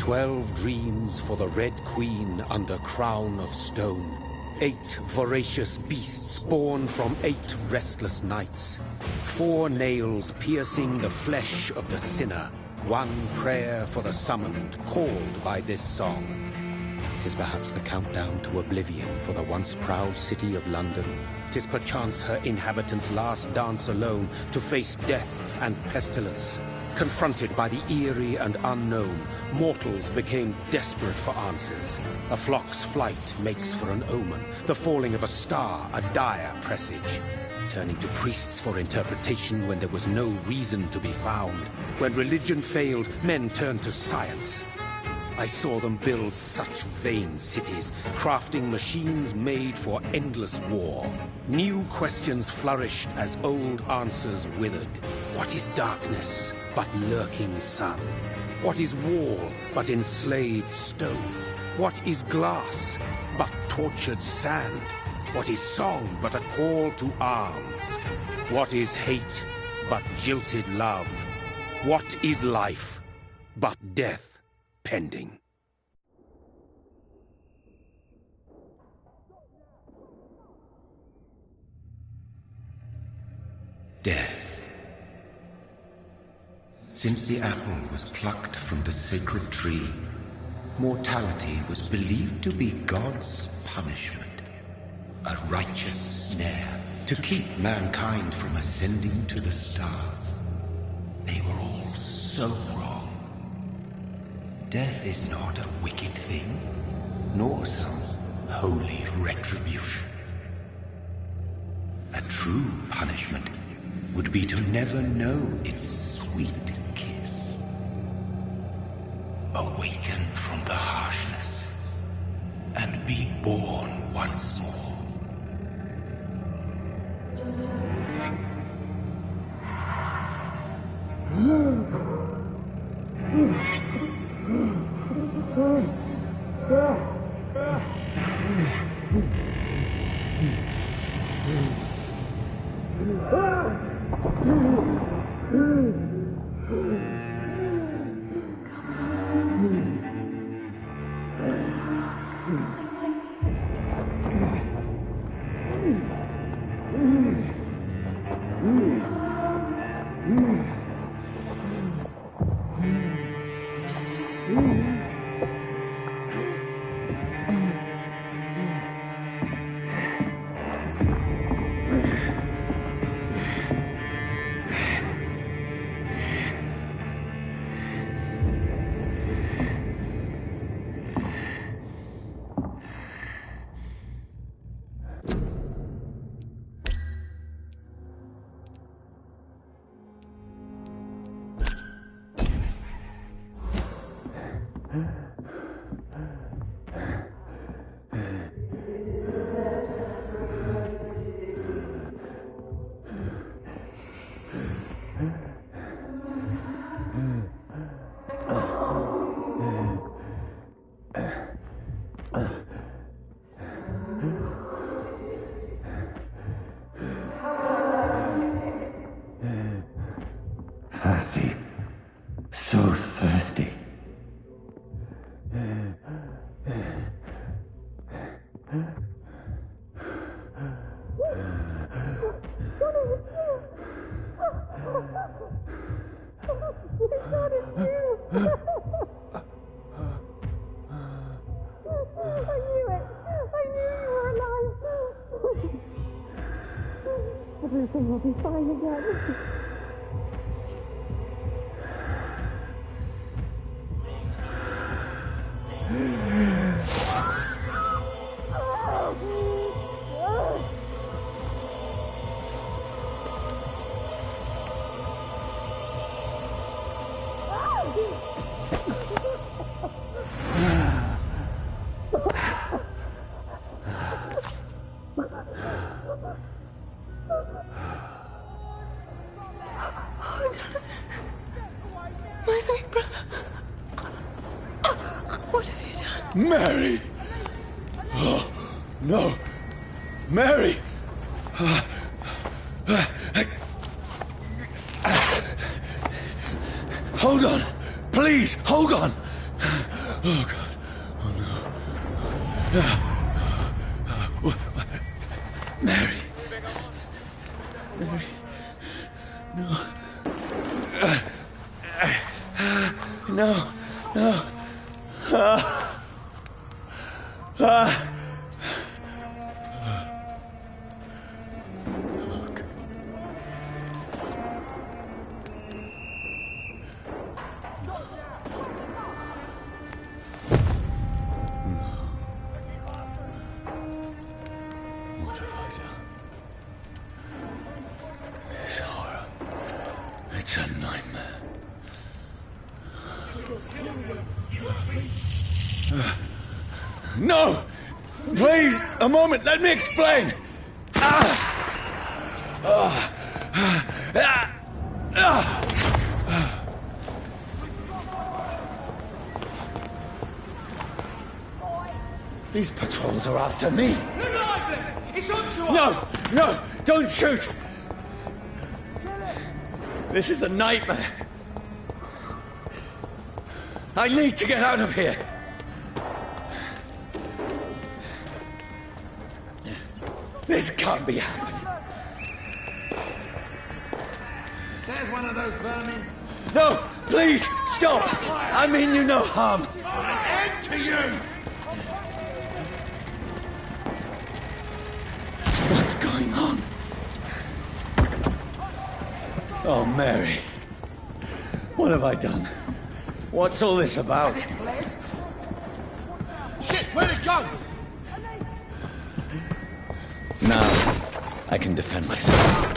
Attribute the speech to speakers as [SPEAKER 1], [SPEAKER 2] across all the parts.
[SPEAKER 1] 12 dreams for the Red Queen under crown of stone. 8 voracious beasts born from 8 restless nights. 4 nails piercing the flesh of the sinner. 1 prayer for the summoned, called by this song. 'Tis perhaps the countdown to oblivion for the once proud city of London. 'Tis perchance her inhabitants' last dance alone to face death and pestilence. Confronted by the eerie and unknown, mortals became desperate for answers. A flock's flight makes for an omen, the falling of a star a dire presage. Turning to priests for interpretation when there was no reason to be found. When religion failed, men turned to science. I saw them build such vain cities, crafting machines made for endless war. New questions flourished as old answers withered. What is darkness but lurking sun? What is wall but enslaved stone? What is glass but tortured sand? What is song but a call to arms? What is hate but jilted love? What is life but death pending?
[SPEAKER 2] Death. Since the apple was plucked from the sacred tree, mortality was believed to be God's punishment. A righteous snare to keep mankind from ascending to the stars. They were all so wrong. Death is not a wicked thing, nor some holy retribution. A true punishment would be to never know its sweet kiss. Awaken from the harshness and be born once more.
[SPEAKER 3] Thirsty. So thirsty.
[SPEAKER 4] Everything will be fine again.
[SPEAKER 5] My sweet brother. What have you done?
[SPEAKER 6] Mary! Oh, no. Mary! Hold on. Please, hold on. Oh, God. Oh, no. Mary. Mary. No. No. No. What have I done? This horror. It's a nightmare. No! Please, a moment, let me explain! These patrols are after me.
[SPEAKER 7] Look lively! It's on to
[SPEAKER 6] No!
[SPEAKER 7] us!
[SPEAKER 6] No! Don't shoot! This is a nightmare. I need to get out of here. This can't be happening.
[SPEAKER 7] There's one of those vermin.
[SPEAKER 6] No! Please! Stop! I mean you no harm.
[SPEAKER 7] End to you!
[SPEAKER 6] What's going on? Oh, Mary. What have I done? What's all this about?
[SPEAKER 7] Has it fled? Shit, where'd it go?
[SPEAKER 6] Now, I can defend myself.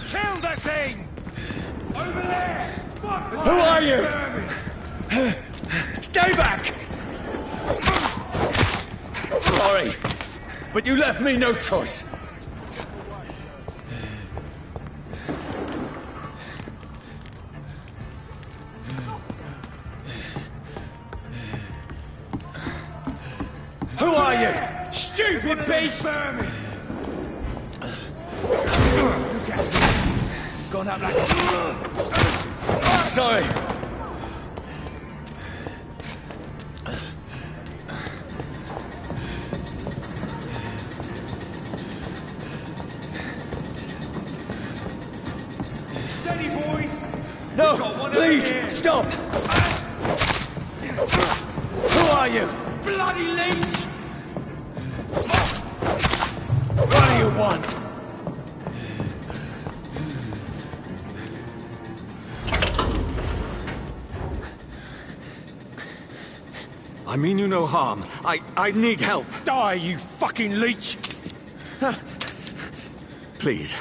[SPEAKER 7] Kill the thing! Over there! Fuck!
[SPEAKER 6] Who are you? Stay back! Sorry, but you left me no choice. Who are you? Stupid beast!
[SPEAKER 7] Vermin! Look at this! Gone up like...
[SPEAKER 6] Sorry.
[SPEAKER 7] Steady, boys!
[SPEAKER 6] No,
[SPEAKER 7] We've got one
[SPEAKER 6] please,
[SPEAKER 7] over here.
[SPEAKER 6] stop! Who are you?
[SPEAKER 7] Bloody leech!
[SPEAKER 6] What do you want? I mean you no harm. I need help.
[SPEAKER 7] Die, you fucking leech!
[SPEAKER 6] Please,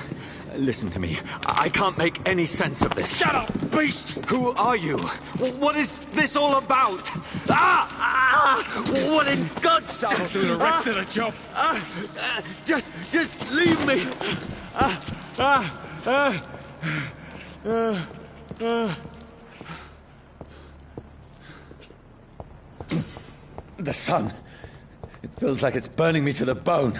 [SPEAKER 6] listen to me. I can't make any sense of this.
[SPEAKER 7] Shut up, beast!
[SPEAKER 6] Who are you? What is this all about? What in God's name?
[SPEAKER 7] I'll do the rest of the job.
[SPEAKER 6] Just leave me. The sun. It feels like it's burning me to the bone.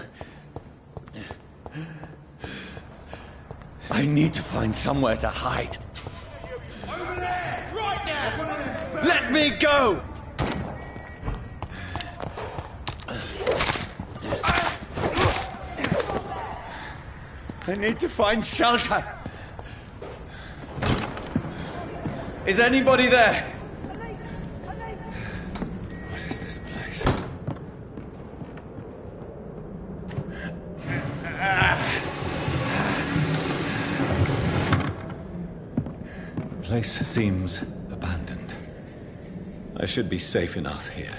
[SPEAKER 6] I need to find somewhere to hide.
[SPEAKER 7] Over there! Right now!
[SPEAKER 6] Let me go! I need to find shelter. Is anybody there? What is this place? The place seems abandoned. I should be safe enough here.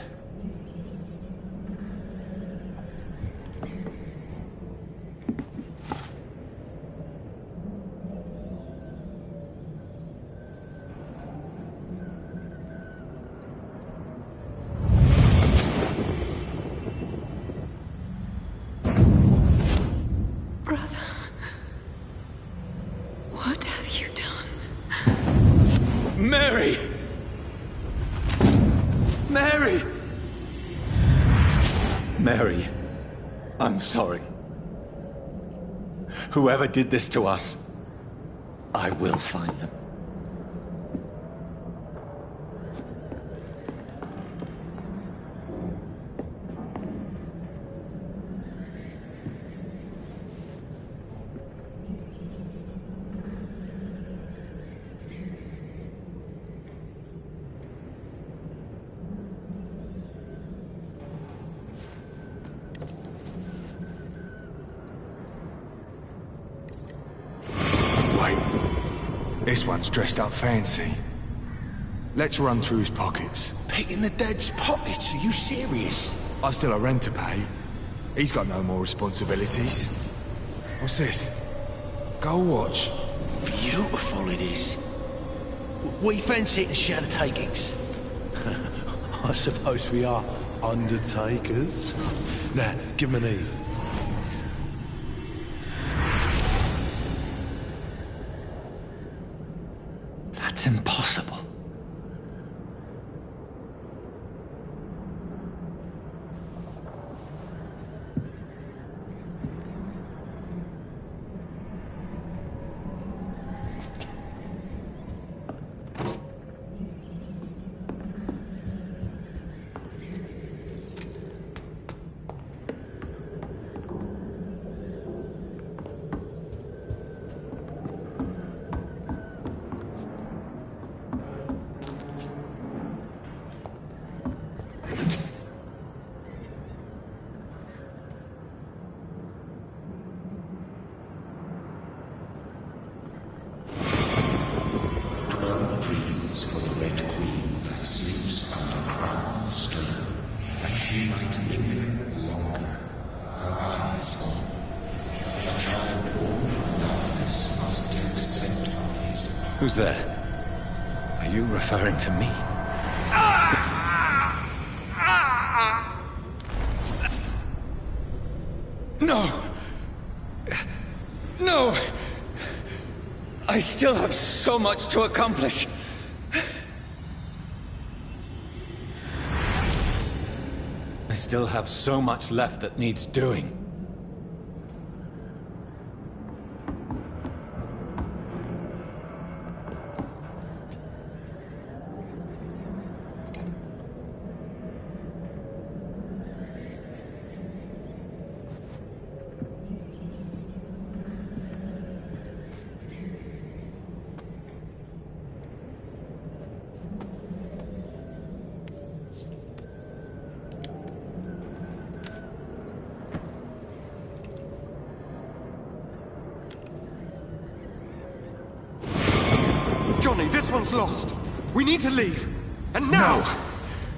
[SPEAKER 5] Brother, what have you done?
[SPEAKER 6] Mary! Mary! Mary, I'm sorry. Whoever did this to us, I will find them.
[SPEAKER 7] This one's dressed up fancy. Let's run through his pockets.
[SPEAKER 8] Picking the dead's pockets? Are you serious?
[SPEAKER 7] I've still a rent to pay. He's got no more responsibilities. What's this? Gold watch.
[SPEAKER 8] Beautiful it is. We fancy it to share the takings. I suppose we are undertakers. Now, give him an Eve.
[SPEAKER 6] That's impossible. Who's there? Are you referring to me? No! No! I still have so much to accomplish. I still have so much left that needs doing.
[SPEAKER 9] Johnny, this one's lost. We need to leave. And now!
[SPEAKER 6] No!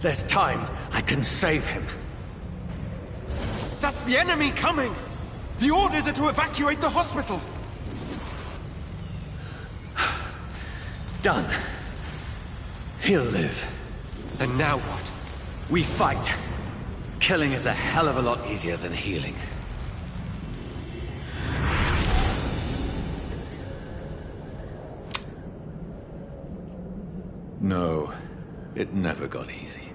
[SPEAKER 6] There's time. I can save him.
[SPEAKER 9] That's the enemy coming! The orders are to evacuate the hospital!
[SPEAKER 6] Done. He'll live.
[SPEAKER 9] And now what?
[SPEAKER 6] We fight. Killing is a hell of a lot easier than healing. No, it never got easy.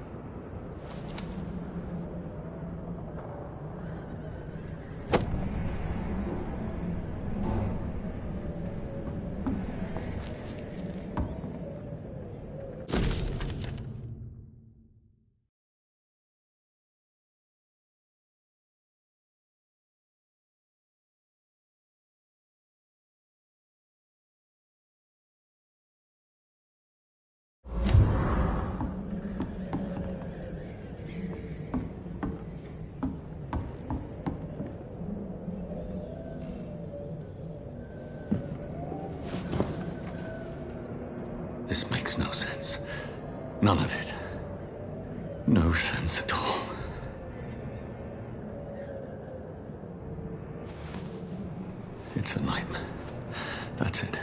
[SPEAKER 6] This makes no sense. None of it. No sense at all. It's a nightmare. That's it.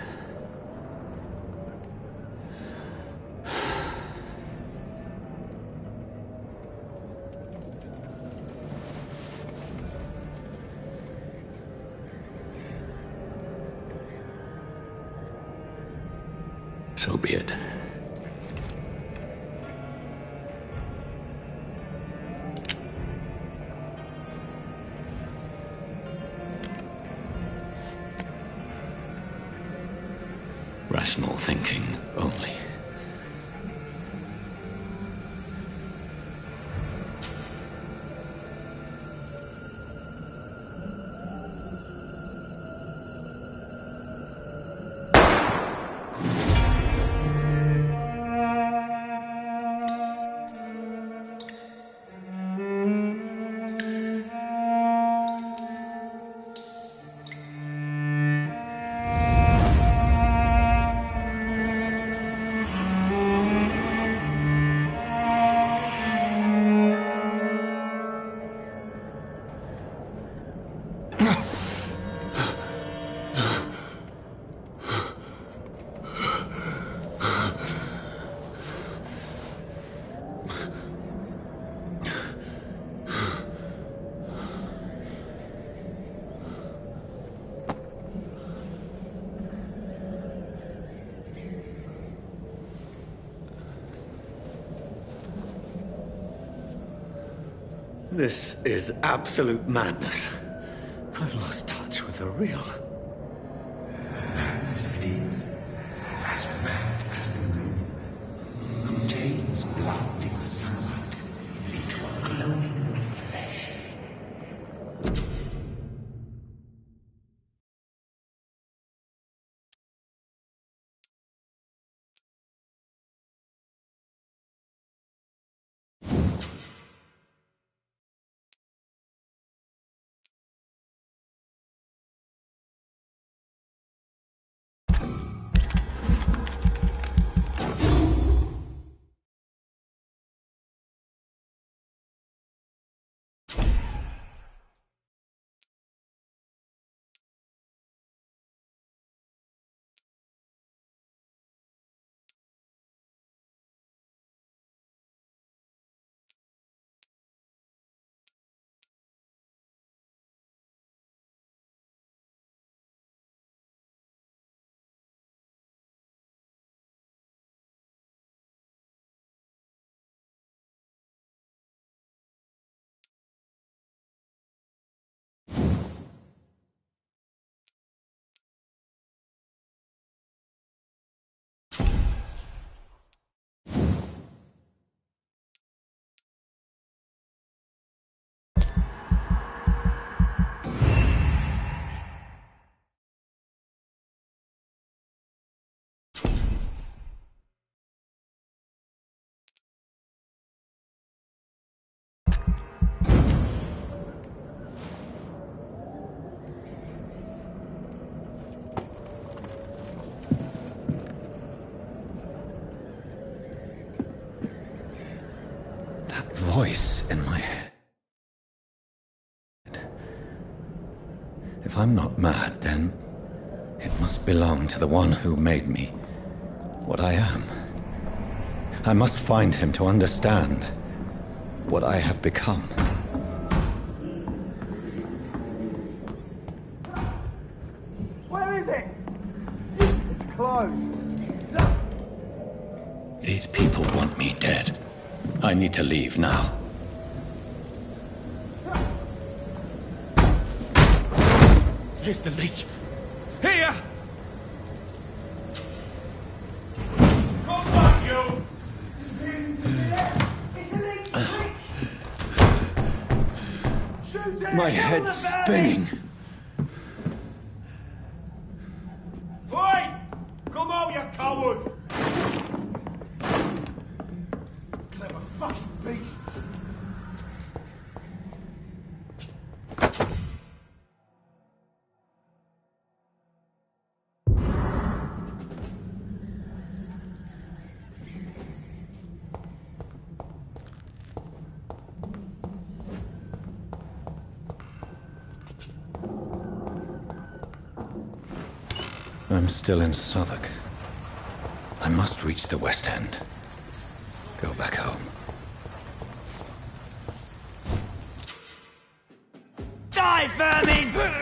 [SPEAKER 6] So be it. Rational thinking only. This is absolute madness. I've lost touch with the real.
[SPEAKER 2] Madness it is. As mad as the moon. Obtains blinding sunlight into a glowing flesh.
[SPEAKER 6] Voice in my head. If I'm not mad, then it must belong to the one who made me what I am. I must find him to understand what I have become.
[SPEAKER 9] Where is it? It's closed.
[SPEAKER 6] These people want me dead. I need to leave now.
[SPEAKER 7] Here's the leech. Here! Come back, you!
[SPEAKER 6] My head's spinning.
[SPEAKER 7] Oi! Come out, you coward! Clever fucking beasts!
[SPEAKER 6] I'm still in Southwark. I must reach the West End. Go back home.
[SPEAKER 7] Die, vermin!
[SPEAKER 6] There's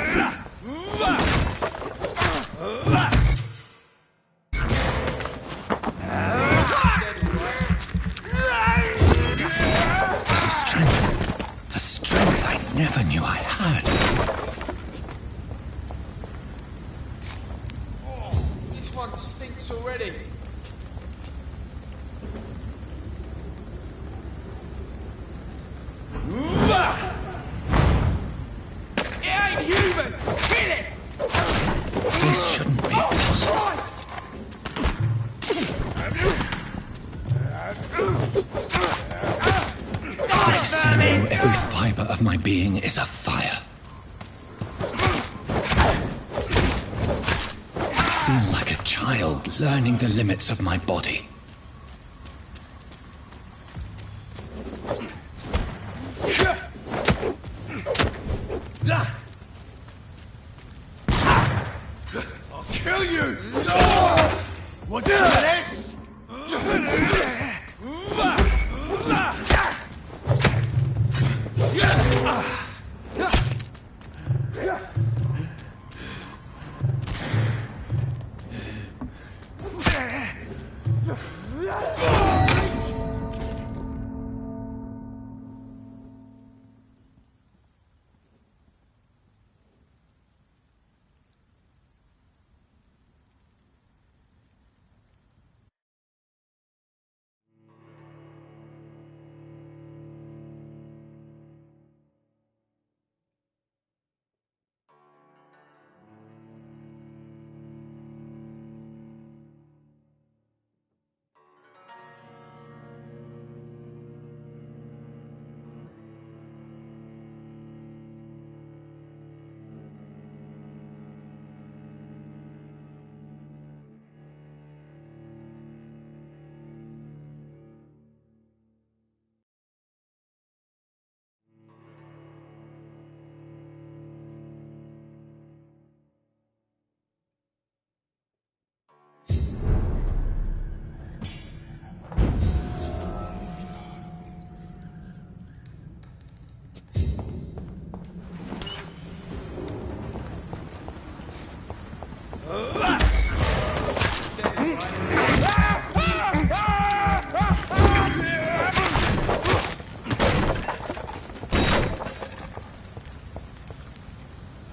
[SPEAKER 6] a strength I never knew I had.
[SPEAKER 7] This one stinks already. It ain't human! Kill it!
[SPEAKER 6] This shouldn't be possible. I know every fiber of my being is afire. I feel like a child learning the limits of my body.
[SPEAKER 8] I'll kill you! Want some of this?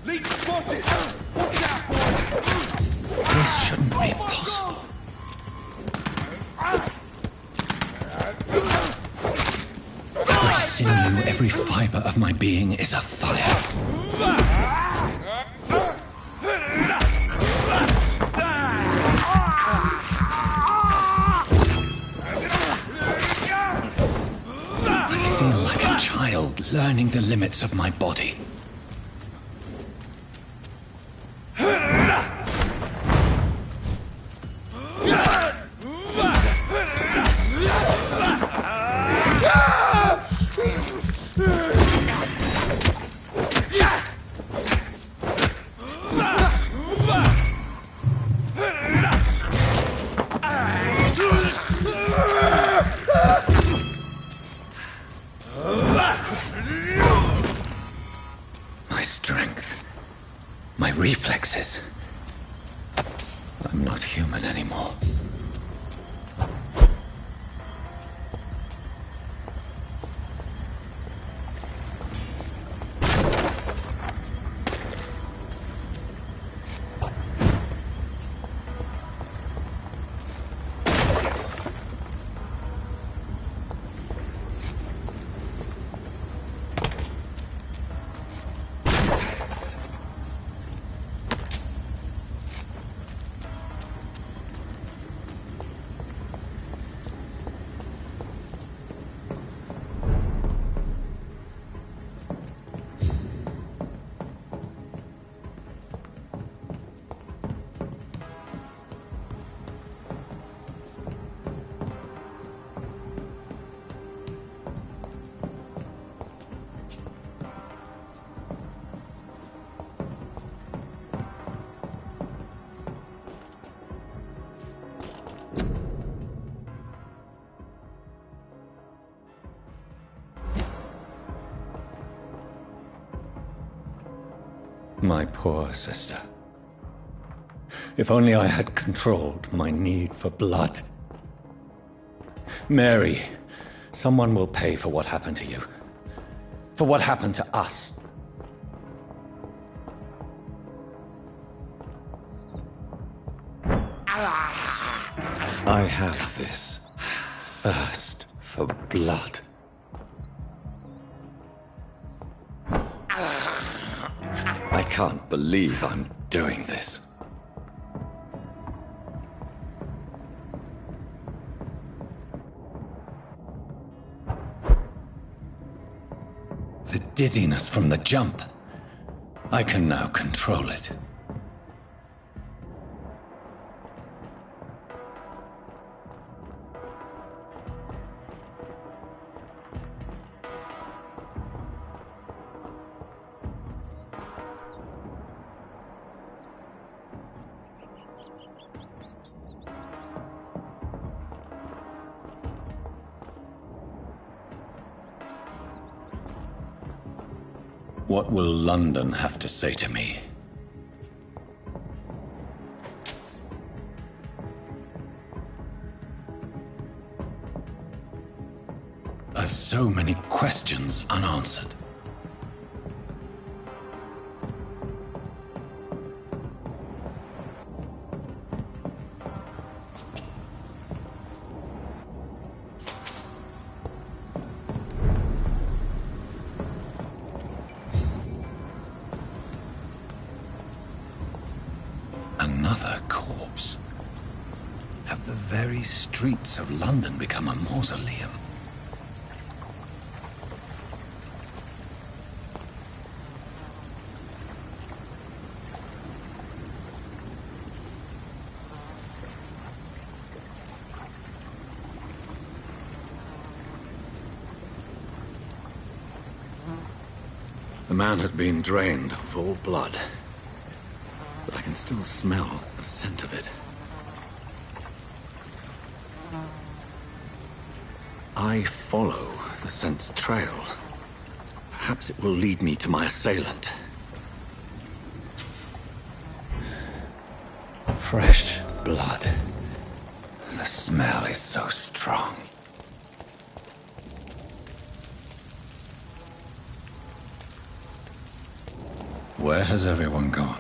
[SPEAKER 7] Leech spotted! Watch out, boys!
[SPEAKER 6] This shouldn't be possible. Every sinew, every fiber of my being is afire. I feel like a child learning the limits of my body. My strength, my reflexes. I'm not human anymore. My poor sister. If only I had controlled my need for blood. Mary, someone will pay for what happened to you. For what happened to us. I have this thirst for blood. I can't believe I'm doing this. The dizziness from the jump. I can now control it. What will London have to say to me? I've so many questions unanswered. Another corpse. Have the very streets of London become a mausoleum? The man has been drained of all blood. But I can still smell the scent of it. I follow the scent's trail. Perhaps it will lead me to my assailant. Fresh blood. The smell is so strong. Where has everyone gone?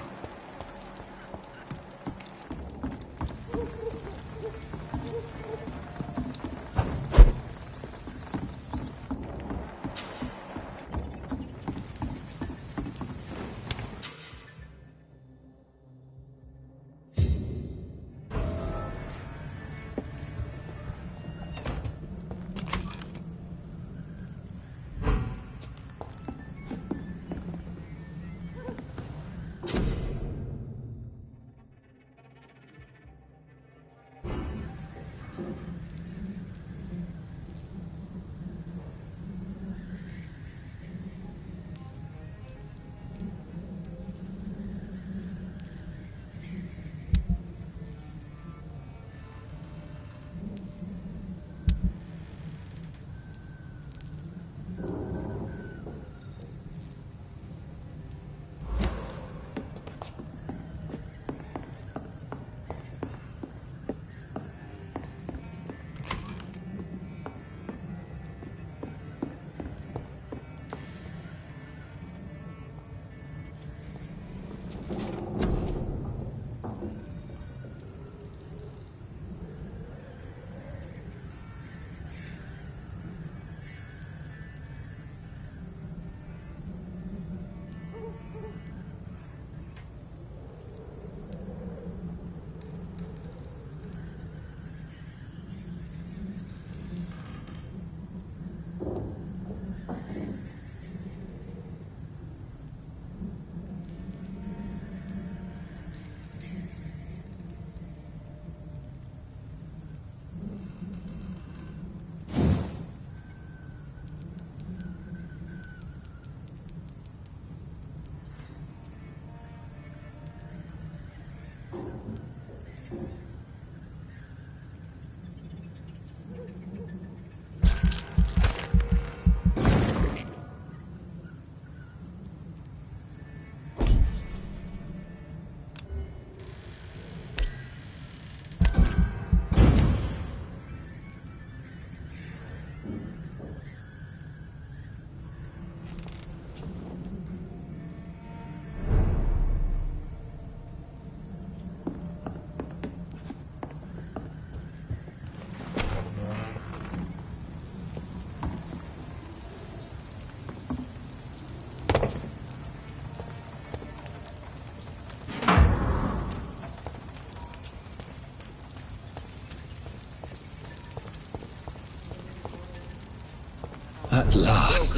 [SPEAKER 6] At last,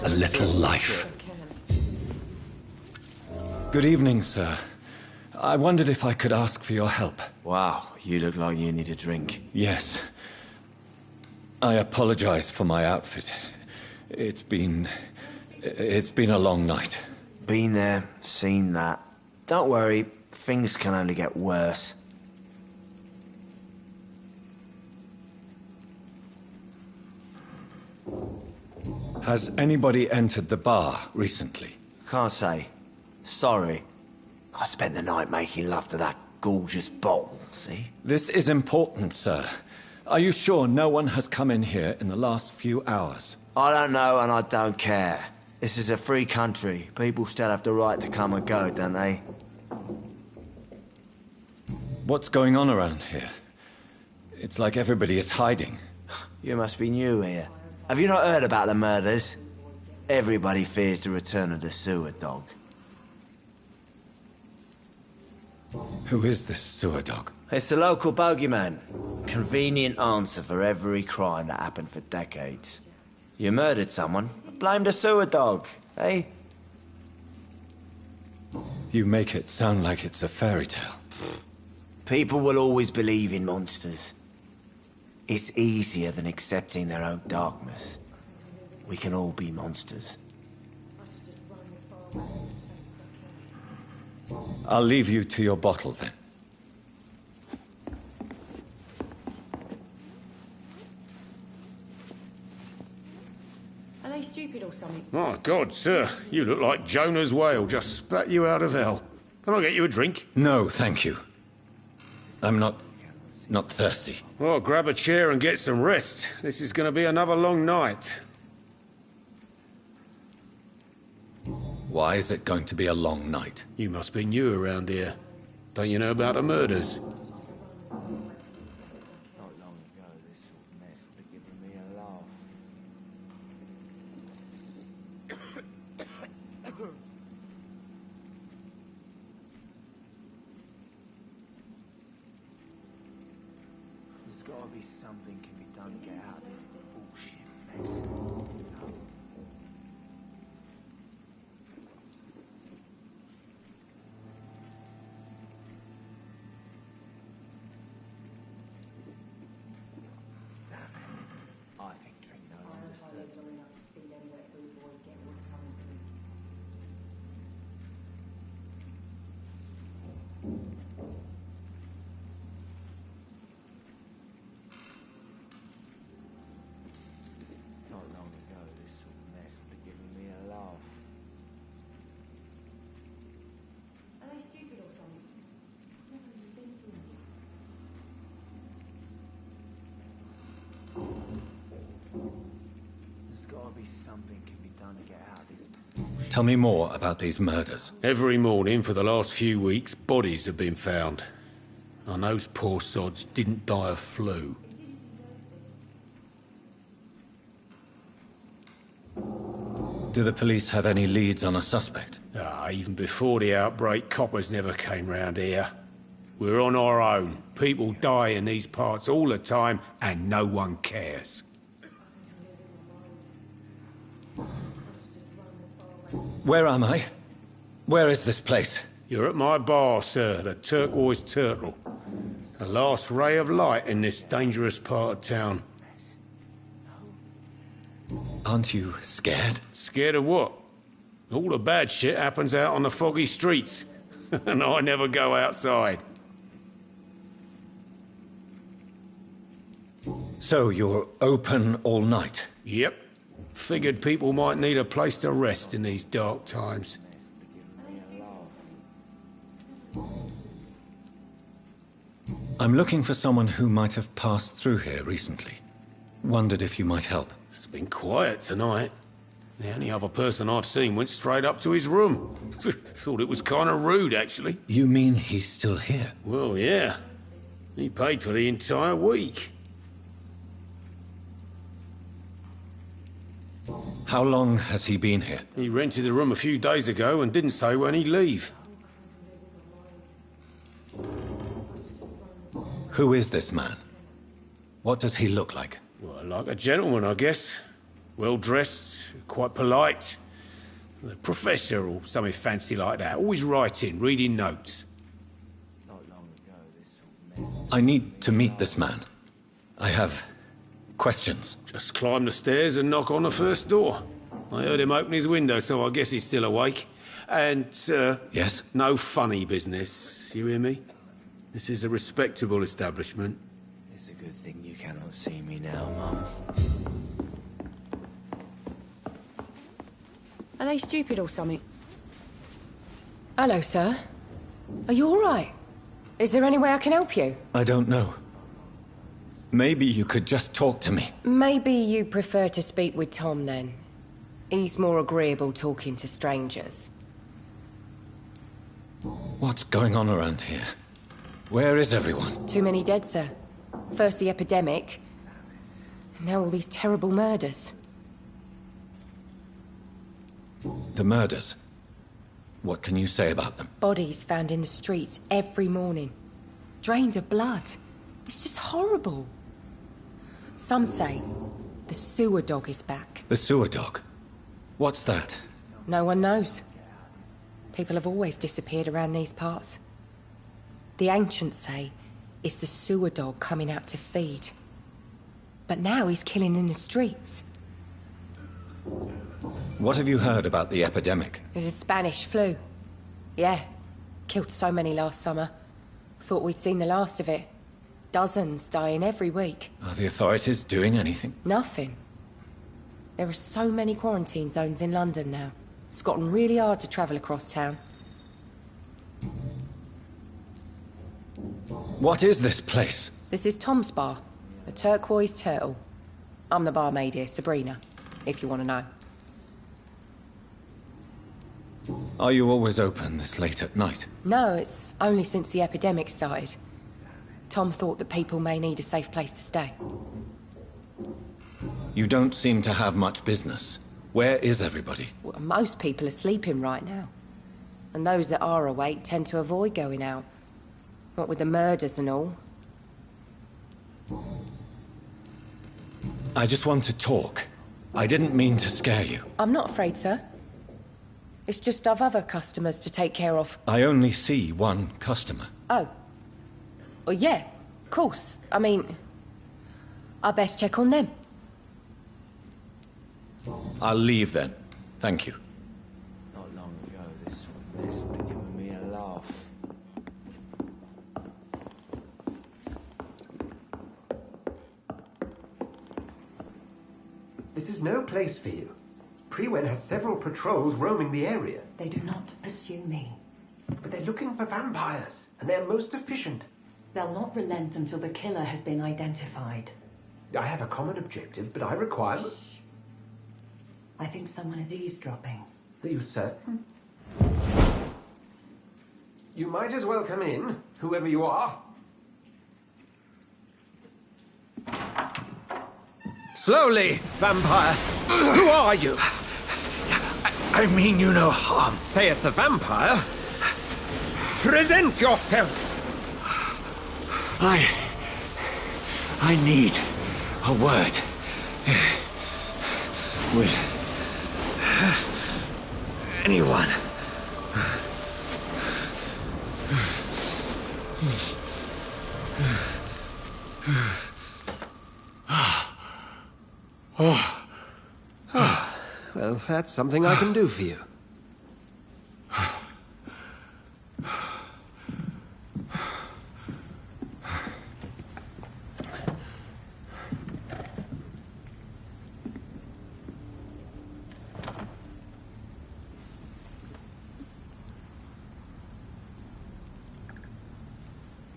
[SPEAKER 6] a little life. Good evening, sir. I wondered if I could ask for your help.
[SPEAKER 10] Wow, you look like you need a drink.
[SPEAKER 6] Yes. I apologize for my outfit. It's been a long night.
[SPEAKER 10] Been there, seen that. Don't worry, things can only get worse.
[SPEAKER 6] Has anybody entered the bar recently?
[SPEAKER 10] Can't say. Sorry. I spent the night making love to that gorgeous bottle, see?
[SPEAKER 6] This is important, sir. Are you sure no one has come in here in the last few hours?
[SPEAKER 10] I don't know and I don't care. This is a free country. People still have the right to come and go, don't they?
[SPEAKER 6] What's going on around here? It's like everybody is hiding.
[SPEAKER 10] You must be new here. Have you not heard about the murders? Everybody fears the return of the sewer dog.
[SPEAKER 6] Who is this sewer dog?
[SPEAKER 10] It's the local bogeyman. Convenient answer for every crime that happened for decades. You murdered someone, blame the sewer dog, eh?
[SPEAKER 6] You make it sound like it's a fairy tale.
[SPEAKER 10] People will always believe in monsters. It's easier than accepting their own darkness. We can all be monsters.
[SPEAKER 6] I'll leave you to your bottle, then.
[SPEAKER 5] Are they stupid or something?
[SPEAKER 11] My God, sir. You look like Jonah's whale just spat you out of hell. Can I get you a drink?
[SPEAKER 6] No, thank you. I'm not not thirsty.
[SPEAKER 11] Well, grab a chair and get some rest. This is going to be another long night.
[SPEAKER 6] Why is it going to be a long night?
[SPEAKER 11] You must be new around here. Don't you know about the murders?
[SPEAKER 6] Tell me more about these murders.
[SPEAKER 11] Every morning for the last few weeks, bodies have been found. And those poor sods didn't die of flu.
[SPEAKER 6] Do the police have any leads on a suspect?
[SPEAKER 11] Even before the outbreak, coppers never came round here. We're on our own. People die in these parts all the time, and no one cares.
[SPEAKER 6] Where am I? Where is this place?
[SPEAKER 11] You're at my bar, sir, the Turquoise Turtle. The last ray of light in this dangerous part of town.
[SPEAKER 6] Aren't you scared?
[SPEAKER 11] Scared of what? All the bad shit happens out on the foggy streets. And I never go outside.
[SPEAKER 6] So you're open all night?
[SPEAKER 11] Yep. Figured people might need a place to rest in these dark times.
[SPEAKER 6] I'm looking for someone who might have passed through here recently. Wondered if you might help.
[SPEAKER 11] It's been quiet tonight. The only other person I've seen went straight up to his room. Thought it was kind of rude, actually.
[SPEAKER 6] You mean he's still here?
[SPEAKER 11] Well, yeah. He paid for the entire week.
[SPEAKER 6] How long has he been here?
[SPEAKER 11] He rented the room a few days ago and didn't say when he'd leave.
[SPEAKER 6] Who is this man? What does he look like?
[SPEAKER 11] Well, like a gentleman, I guess. Well-dressed, quite polite. A professor or something fancy like that. Always writing, reading notes.
[SPEAKER 6] I need to meet this man. I have questions.
[SPEAKER 11] Just climb the stairs and knock on the first door. I heard him open his window, so I guess he's still awake. And,
[SPEAKER 6] Yes?
[SPEAKER 11] no funny business, you hear me? This is a respectable establishment.
[SPEAKER 10] It's a good thing you cannot see me now, Mum.
[SPEAKER 5] Are they stupid or something?
[SPEAKER 12] Hello, sir. Are you all right? Is there any way I can help you?
[SPEAKER 6] I don't know. Maybe you could just talk to me.
[SPEAKER 12] Maybe you prefer to speak with Tom, then. He's more agreeable talking to strangers.
[SPEAKER 6] What's going on around here? Where is everyone?
[SPEAKER 12] Too many dead, sir. First the epidemic, now all these terrible murders.
[SPEAKER 6] The murders? What can you say about them?
[SPEAKER 12] Bodies found in the streets every morning. Drained of blood. It's just horrible. Some say the sewer dog is back.
[SPEAKER 6] The sewer dog? What's that?
[SPEAKER 12] No one knows. People have always disappeared around these parts. The ancients say it's the sewer dog coming out to feed. But now he's killing in the streets.
[SPEAKER 6] What have you heard about the epidemic?
[SPEAKER 12] There's a Spanish flu. Yeah. Killed so many last summer. Thought we'd seen the last of it. Dozens dying every week.
[SPEAKER 6] Are the authorities doing anything?
[SPEAKER 12] Nothing. There are so many quarantine zones in London now. It's gotten really hard to travel across town.
[SPEAKER 6] What is this place?
[SPEAKER 12] This is Tom's bar, the Turquoise Turtle. I'm the barmaid here, Sabrina, if you want to know.
[SPEAKER 6] Are you always open this late at night?
[SPEAKER 12] No, it's only since the epidemic started. Tom thought that people may need a safe place to stay.
[SPEAKER 6] You don't seem to have much business. Where is everybody?
[SPEAKER 12] Well, most people are sleeping right now. And those that are awake tend to avoid going out. What with the murders and all.
[SPEAKER 6] I just want to talk. I didn't mean to scare you.
[SPEAKER 12] I'm not afraid, sir. It's just I've other customers to take care of.
[SPEAKER 6] I only see one customer.
[SPEAKER 12] Oh. Well, yeah, of course. I mean, I best check on them.
[SPEAKER 6] I'll leave then. Thank you.
[SPEAKER 10] Not long ago, this mess would have given me a laugh.
[SPEAKER 13] This is no place for you. Prewen has several patrols roaming the area.
[SPEAKER 4] They do not pursue me.
[SPEAKER 13] But they're looking for vampires, and they're most efficient.
[SPEAKER 4] They'll not relent until the killer has been identified.
[SPEAKER 13] I have a common objective, but I require...
[SPEAKER 4] I think someone is eavesdropping.
[SPEAKER 13] Are you certain? You might as well come in, whoever you are. Slowly, vampire! Who are you?
[SPEAKER 8] I mean you no harm.
[SPEAKER 13] Saith the vampire. Present yourself!
[SPEAKER 8] I need a word with anyone.
[SPEAKER 13] Well, that's something I can do for you.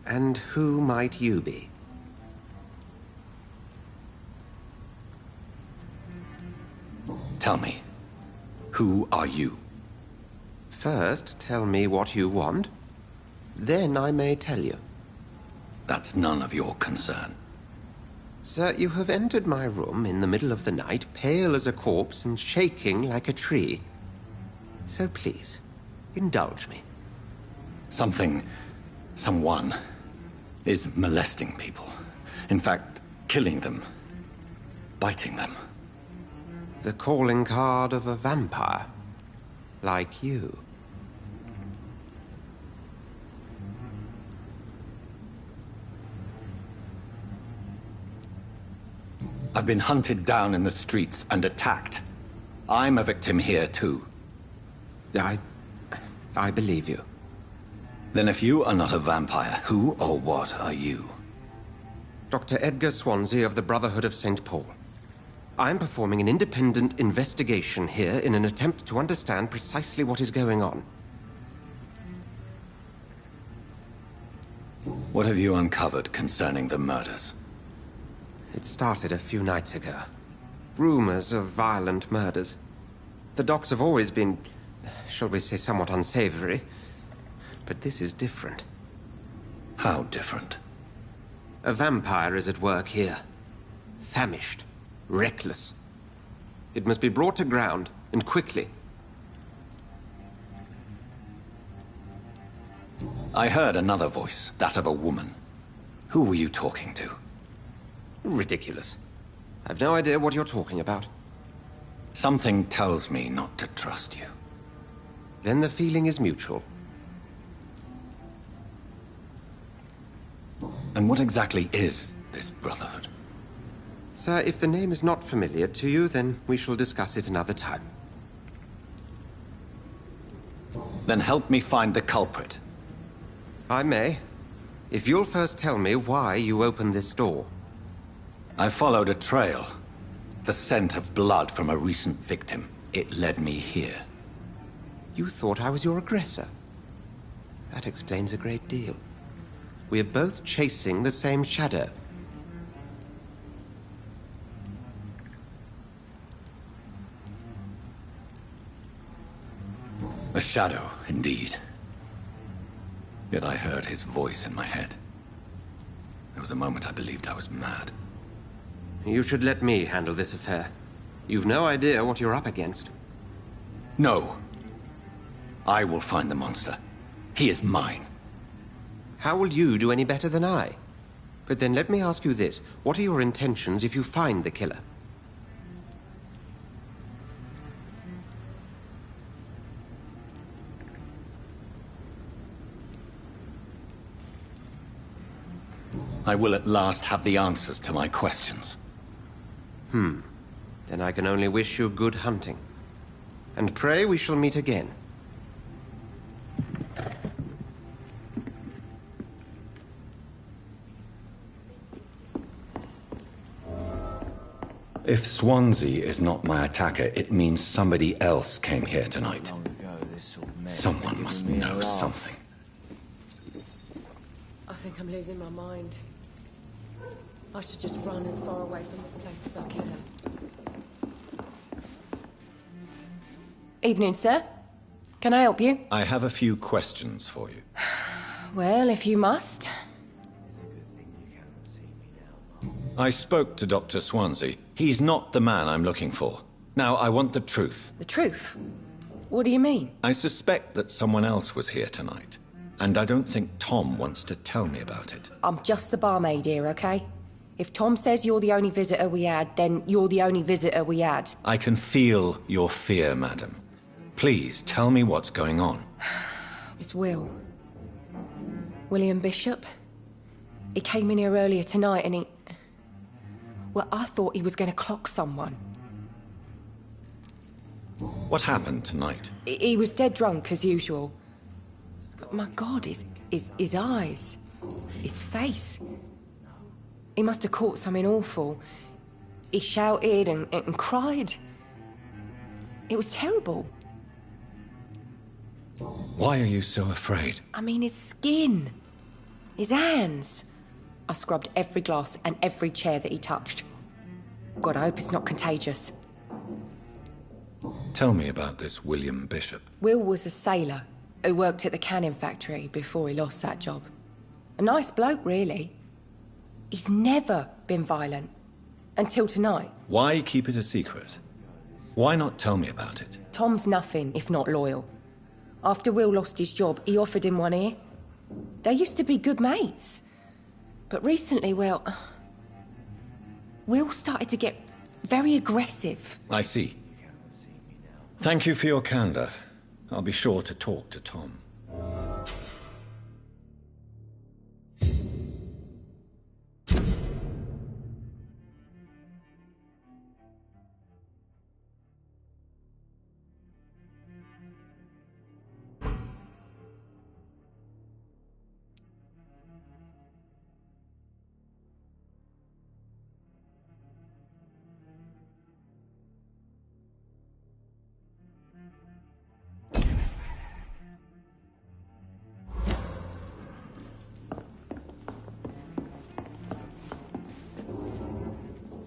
[SPEAKER 13] And who might you be?
[SPEAKER 6] Tell me, who are you?
[SPEAKER 13] First, tell me what you want. Then I may tell you.
[SPEAKER 6] That's none of your concern.
[SPEAKER 13] Sir, you have entered my room in the middle of the night, pale as a corpse and shaking like a tree. So please, indulge me.
[SPEAKER 6] Someone is molesting people. In fact, killing them. Biting them.
[SPEAKER 13] The calling card of a vampire. Like you.
[SPEAKER 6] I've been hunted down in the streets and attacked. I'm a victim here, too.
[SPEAKER 13] I believe you.
[SPEAKER 6] Then if you are not a vampire, who or what are you?
[SPEAKER 13] Dr. Edgar Swansea of the Brotherhood of St. Paul. I'm performing an independent investigation here in an attempt to understand precisely what is going on.
[SPEAKER 6] What have you uncovered concerning the murders?
[SPEAKER 13] It started a few nights ago. Rumors of violent murders. The docs have always been, shall we say, somewhat unsavory. But this is different.
[SPEAKER 6] How different?
[SPEAKER 13] A vampire is at work here. Famished. Reckless. It must be brought to ground, and quickly.
[SPEAKER 6] I heard another voice, that of a woman. Who were you talking to?
[SPEAKER 13] Ridiculous. I've no idea what you're talking about.
[SPEAKER 6] Something tells me not to trust you.
[SPEAKER 13] Then the feeling is mutual.
[SPEAKER 6] And what exactly is this Brotherhood?
[SPEAKER 13] Sir, if the name is not familiar to you, then we shall discuss it another time.
[SPEAKER 6] Then help me find the culprit.
[SPEAKER 13] I may. If you'll first tell me why you opened this door.
[SPEAKER 6] I followed a trail. The scent of blood from a recent victim. It led me here.
[SPEAKER 13] You thought I was your aggressor. That explains a great deal. We're both chasing the same shadow.
[SPEAKER 6] A shadow, indeed. Yet I heard his voice in my head. There was a moment I believed I was mad.
[SPEAKER 13] You should let me handle this affair. You've no idea what you're up against.
[SPEAKER 6] No. I will find the monster. He is mine.
[SPEAKER 13] How will you do any better than I? But then let me ask you this. What are your intentions if you find the killer?
[SPEAKER 6] I will at last have the answers to my questions.
[SPEAKER 13] Then I can only wish you good hunting. And pray we shall meet again.
[SPEAKER 6] If Swansea is not my attacker, it means somebody else came here tonight. Someone must know something.
[SPEAKER 5] I think I'm losing my mind. I should just run as far away from this place as I can.
[SPEAKER 12] Evening, sir. Can I help you?
[SPEAKER 6] I have a few questions for you.
[SPEAKER 12] Well, if you must.
[SPEAKER 6] I spoke to Dr. Swansea. He's not the man I'm looking for. Now, I want the truth.
[SPEAKER 12] The truth? What do you mean?
[SPEAKER 6] I suspect that someone else was here tonight. And I don't think Tom wants to tell me about it.
[SPEAKER 12] I'm just the barmaid here, okay? If Tom says you're the only visitor we had, then you're the only visitor we had.
[SPEAKER 6] I can feel your fear, madam. Please, tell me what's going on.
[SPEAKER 12] It's Will. William Bishop. He came in here earlier tonight and he... Well, I thought he was going to clock someone.
[SPEAKER 6] What happened tonight?
[SPEAKER 12] He was dead drunk, as usual. But my God, his eyes, his face. He must have caught something awful. He shouted and cried. It was terrible.
[SPEAKER 6] Why are you so afraid?
[SPEAKER 12] I mean, his skin, his hands. I scrubbed every glass and every chair that he touched. God, I hope it's not contagious.
[SPEAKER 6] Tell me about this William Bishop.
[SPEAKER 12] Will was a sailor who worked at the canning factory before he lost that job. A nice bloke, really. He's never been violent. Until tonight.
[SPEAKER 6] Why keep it a secret? Why not tell me about it?
[SPEAKER 12] Tom's nothing if not loyal. After Will lost his job, he offered him one ear. They used to be good mates. But recently, well... Will started to get very aggressive.
[SPEAKER 6] I see. Thank you for your candor. I'll be sure to talk to Tom.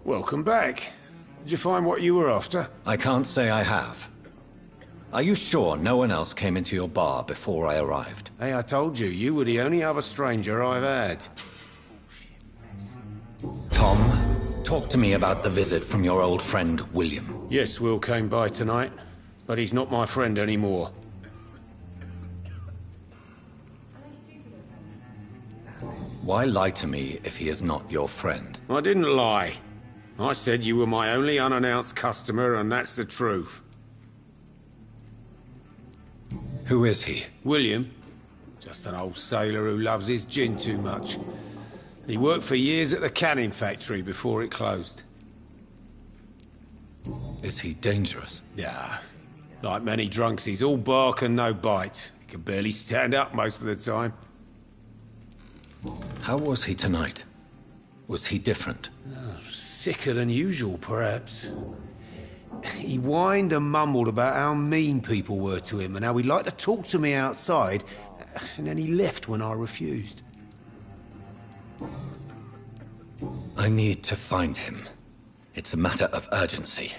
[SPEAKER 11] Welcome back. Did you find what you were after?
[SPEAKER 6] I can't say I have. Are you sure no one else came into your bar before I arrived?
[SPEAKER 11] Hey, I told you, you were the only other stranger I've had.
[SPEAKER 6] Tom, talk to me about the visit from your old friend, William.
[SPEAKER 11] Yes, Will came by tonight, but he's not my friend anymore.
[SPEAKER 6] Why lie to me if he is not your friend?
[SPEAKER 11] I didn't lie. I said you were my only unannounced customer, and that's the truth.
[SPEAKER 6] Who is he?
[SPEAKER 11] William. Just an old sailor who loves his gin too much. He worked for years at the canning factory before it closed.
[SPEAKER 6] Is he dangerous?
[SPEAKER 11] Yeah. Like many drunks, he's all bark and no bite. He can barely stand up most of the time.
[SPEAKER 6] How was he tonight? Was he different?
[SPEAKER 11] Sicker than usual, perhaps. He whined and mumbled about how mean people were to him and how he'd like to talk to me outside, and then he left when I refused.
[SPEAKER 6] I need to find him. It's a matter of urgency.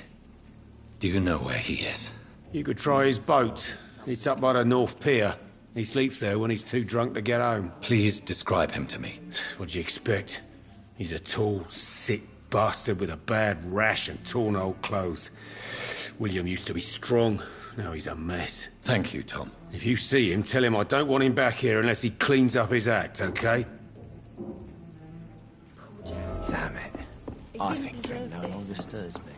[SPEAKER 6] Do you know where he is?
[SPEAKER 11] You could try his boat. It's up by the North Pier. He sleeps there when he's too drunk to get home.
[SPEAKER 6] Please describe him to me.
[SPEAKER 11] What do you expect? He's a tall, sick bastard with a bad rash and torn old clothes. William used to be strong. Now he's a mess.
[SPEAKER 6] Thank you, Tom.
[SPEAKER 11] If you see him, tell him I don't want him back here unless he cleans up his act, okay?
[SPEAKER 10] Damn it. I think drink no longer stirs me.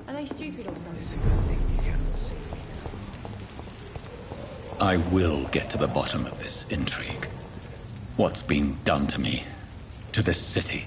[SPEAKER 5] Are they stupid or something?
[SPEAKER 10] It's a good thing you can't see.
[SPEAKER 6] I will get to the bottom of this intrigue. What's been done to me? To this city?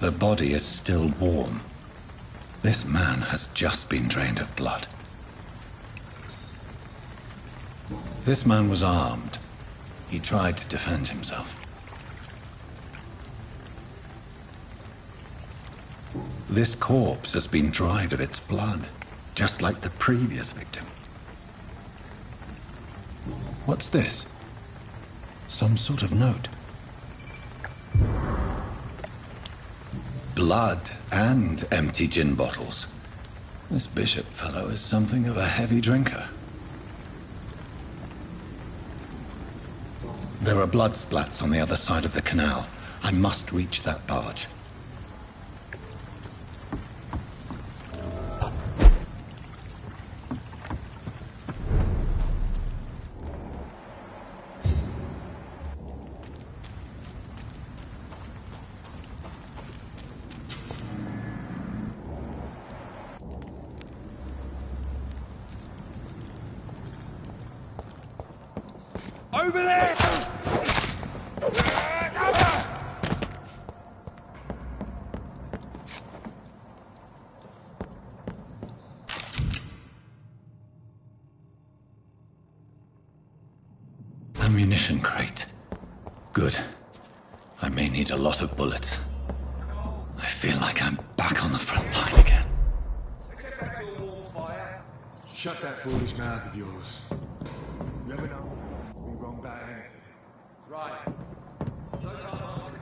[SPEAKER 6] The body is still warm. This man has just been drained of blood. This man was armed. He tried to defend himself. This corpse has been dried of its blood, just like the previous victim. What's this? Some sort of note. Blood and empty gin bottles. This bishop fellow is something of a heavy drinker. There are blood splats on the other side of the canal. I must reach that barge.
[SPEAKER 7] Over there!
[SPEAKER 6] Ammunition crate. Good. I may need a lot of bullets. I feel like I'm back on the front line again.
[SPEAKER 7] Shut that foolish mouth of yours. You ever know be wrong about anything? Right. No time off,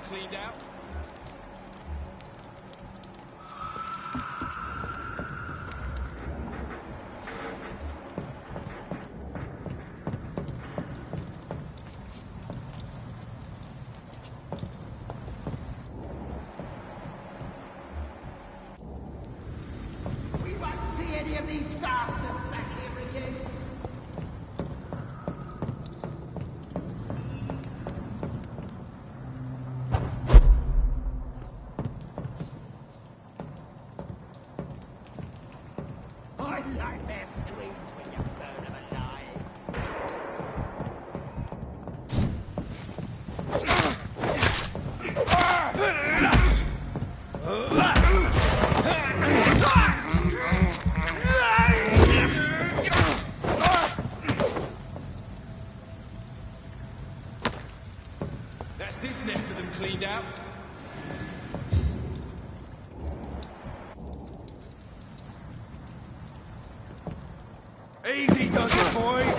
[SPEAKER 14] cleaned out?
[SPEAKER 15] We won't see any of these bastards back here again. I like their screams when you burn them alive.
[SPEAKER 14] That's this nest of them cleaned out.
[SPEAKER 7] Easy does it, boys!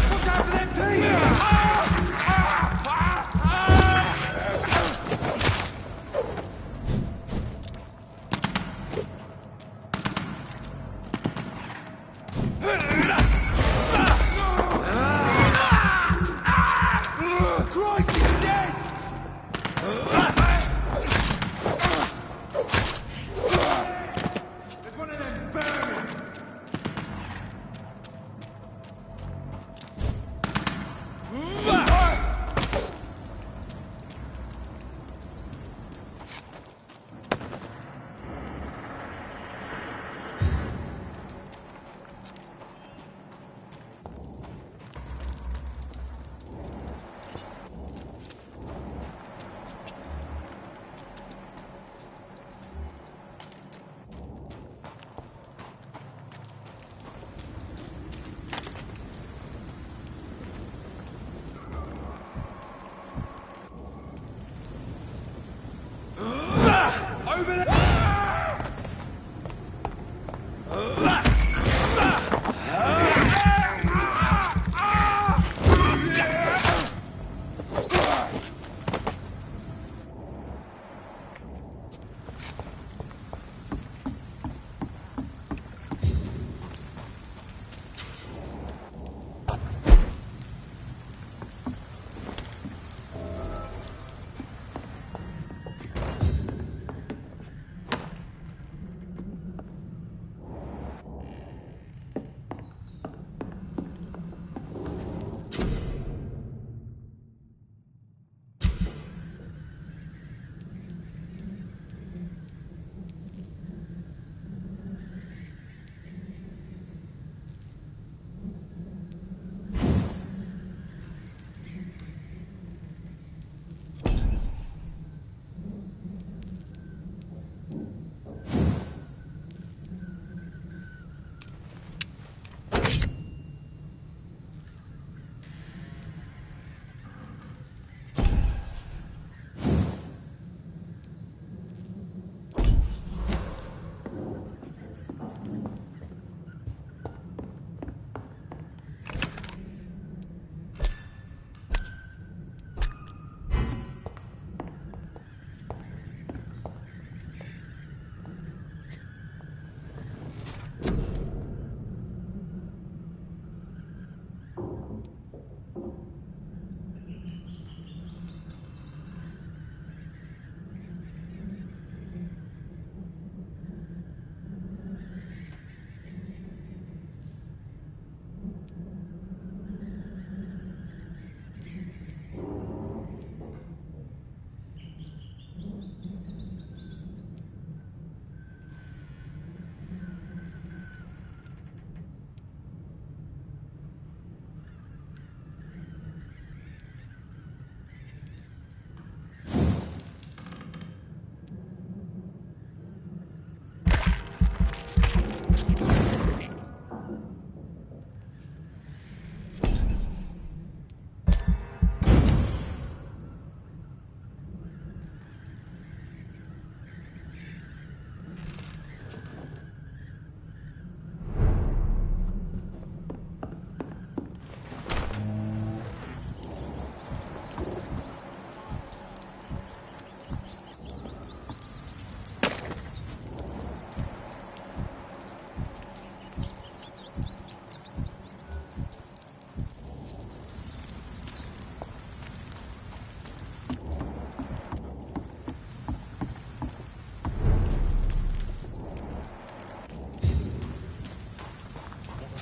[SPEAKER 7] Watch out for them teeth! Christ, he's dead! There's one of them vermin!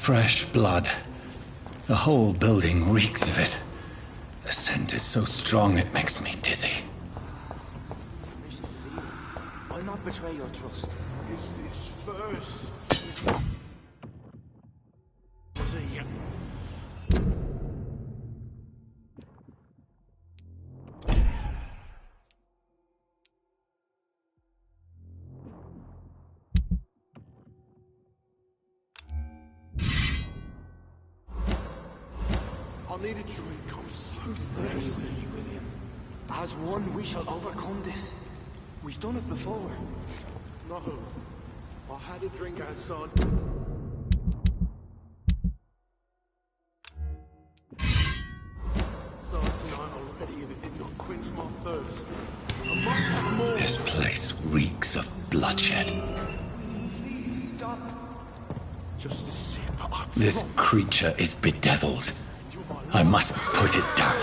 [SPEAKER 6] Fresh blood. The whole building reeks of it. The scent is so strong it makes me dizzy.
[SPEAKER 15] I'll not betray your trust.
[SPEAKER 8] Is this first? I need a drink. I'm so thirsty.
[SPEAKER 15] William. As one, we shall overcome this. We've done it before.
[SPEAKER 8] No. I had a drink outside. Tonight already, and it did not quench my thirst. I must have more.
[SPEAKER 6] This place reeks of bloodshed.
[SPEAKER 15] Please stop.
[SPEAKER 8] Just a sip.
[SPEAKER 6] This creature is bedeviled. I must put it down.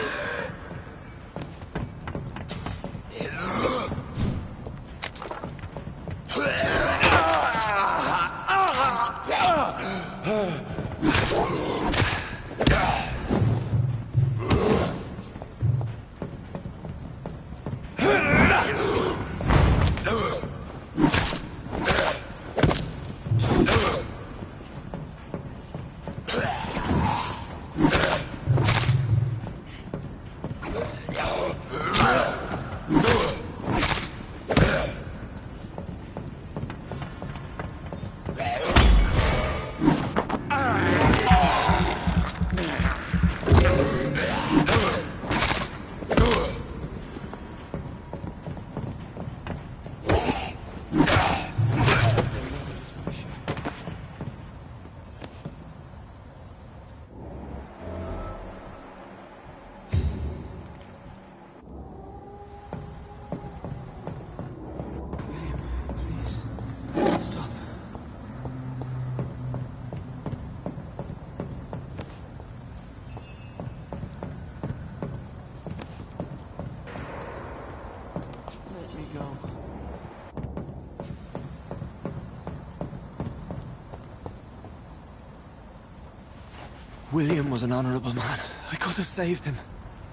[SPEAKER 15] William was an honorable man. I could have saved him.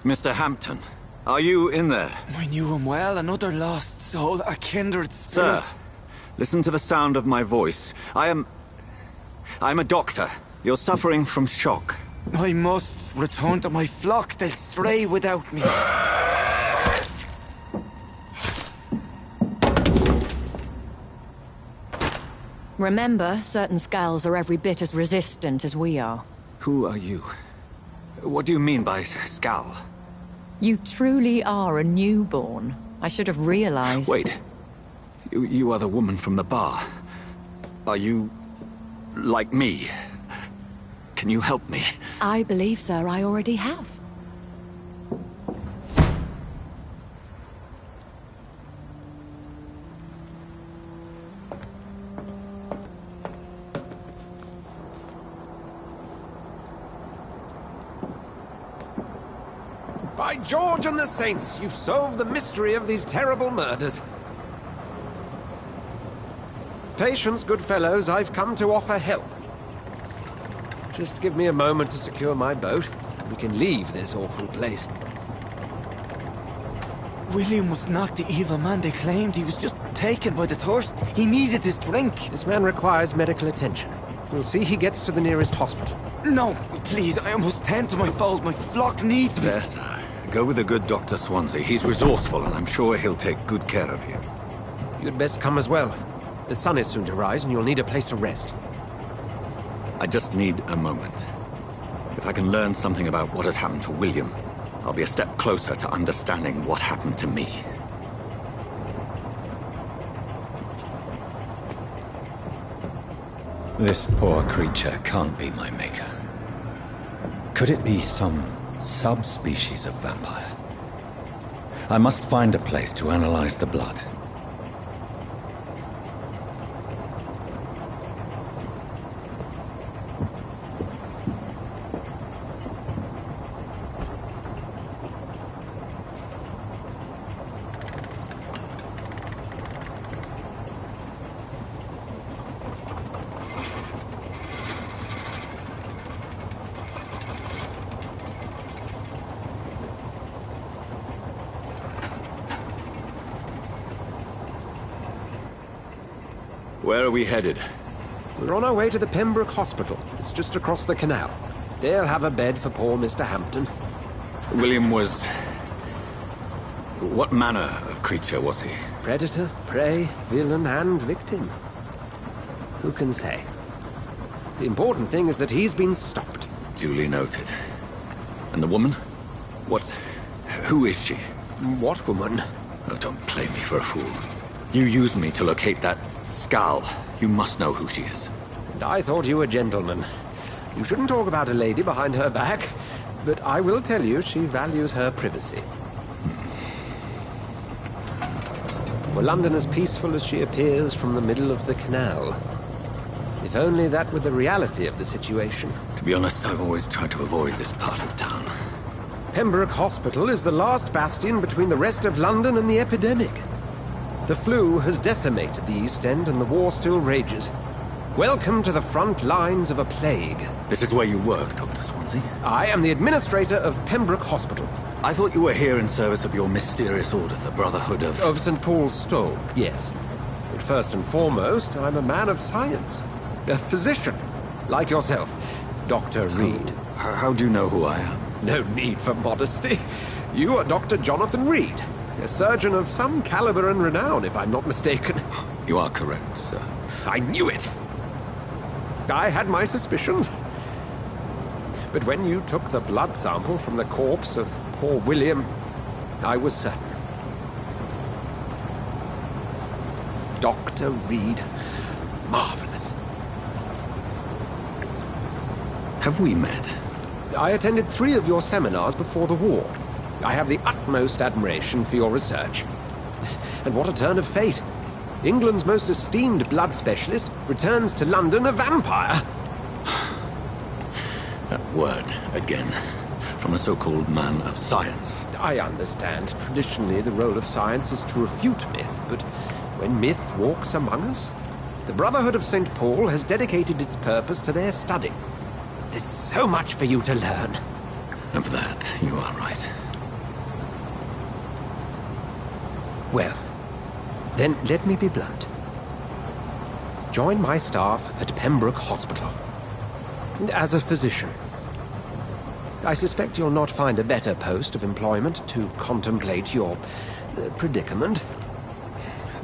[SPEAKER 6] Mr. Hampton, are you in there?
[SPEAKER 15] I knew him well. Another lost soul, a kindred spirit.
[SPEAKER 6] Sir, listen to the sound of my voice. I'm a doctor. You're suffering from shock.
[SPEAKER 15] I must return to my flock. They'll stray without me.
[SPEAKER 16] Remember, certain skulls are every bit as resistant as we are.
[SPEAKER 6] Who are you? What do you mean by skull?
[SPEAKER 16] You truly are a newborn. I should have realized.
[SPEAKER 6] Wait. You are the woman from the bar. Are you... like me? Can you help me?
[SPEAKER 16] I believe, sir, I already have.
[SPEAKER 13] By George and the Saints, you've solved the mystery of these terrible murders. Patience, good fellows, I've come to offer help. Just give me a moment to secure my boat. We can leave this awful place.
[SPEAKER 15] William was not the evil man they claimed. He was just taken by the thirst. He needed his drink.
[SPEAKER 13] This man requires medical attention. We'll see he gets to the nearest hospital.
[SPEAKER 15] No, please, I must tend to my fold. My flock needs me.
[SPEAKER 6] Yes, go with the good Dr. Swansea. He's resourceful, and I'm sure he'll take good care of you.
[SPEAKER 13] You'd best come as well. The sun is soon to rise, and you'll need a place to rest.
[SPEAKER 6] I just need a moment. If I can learn something about what has happened to William, I'll be a step closer to understanding what happened to me. This poor creature can't be my maker. Could it be some subspecies of vampire? I must find a place to analyze the blood. Where are we headed?
[SPEAKER 13] We're on our way to the Pembroke Hospital. It's just across the canal. They'll have a bed for poor Mr. Hampton.
[SPEAKER 6] William was... What manner of creature was he?
[SPEAKER 13] Predator, prey, villain, and victim. Who can say? The important thing is that he's been stopped.
[SPEAKER 6] Duly noted. And the woman? What... who is she?
[SPEAKER 13] What woman?
[SPEAKER 6] Oh, don't play me for a fool. You used me to locate that skull. You must know who she is.
[SPEAKER 13] And I thought you a gentleman. You shouldn't talk about a lady behind her back, but I will tell you she values her privacy. Were London as peaceful as she appears from the middle of the canal? If only that were the reality of the situation.
[SPEAKER 6] To be honest, I've always tried to avoid this part of town.
[SPEAKER 13] Pembroke Hospital is the last bastion between the rest of London and the epidemic. The flu has decimated the East End and the war still rages. Welcome to the front lines of a plague.
[SPEAKER 6] This is where you work, Dr. Swansea?
[SPEAKER 13] I am the administrator of Pembroke Hospital.
[SPEAKER 6] I thought you were here in service of your mysterious order, the Brotherhood of...
[SPEAKER 13] Of St. Paul's Stone, yes. But first and foremost, I'm a man of science. A physician, like yourself, Dr. Reed.
[SPEAKER 6] How do you know who I am?
[SPEAKER 13] No need for modesty. You are Dr. Jonathan Reed, a surgeon of some caliber and renown, if I'm not mistaken.
[SPEAKER 6] You are correct, sir.
[SPEAKER 13] I knew it! I had my suspicions. But when you took the blood sample from the corpse of poor William, I was certain. Dr. Reed. Marvelous.
[SPEAKER 6] Have we met?
[SPEAKER 13] I attended 3 of your seminars before the war. I have the utmost admiration for your research. And what a turn of fate. England's most esteemed blood specialist returns to London a vampire.
[SPEAKER 6] That word, again. From a so-called man of science.
[SPEAKER 13] I understand. Traditionally, the role of science is to refute myth, but when myth walks among us, the Brotherhood of St. Paul has dedicated its purpose to their study. There's so much for you to learn.
[SPEAKER 6] Of that, you are right.
[SPEAKER 13] Well, then let me be blunt. Join my staff at Pembroke Hospital. As a physician. I suspect you'll not find a better post of employment to contemplate your predicament.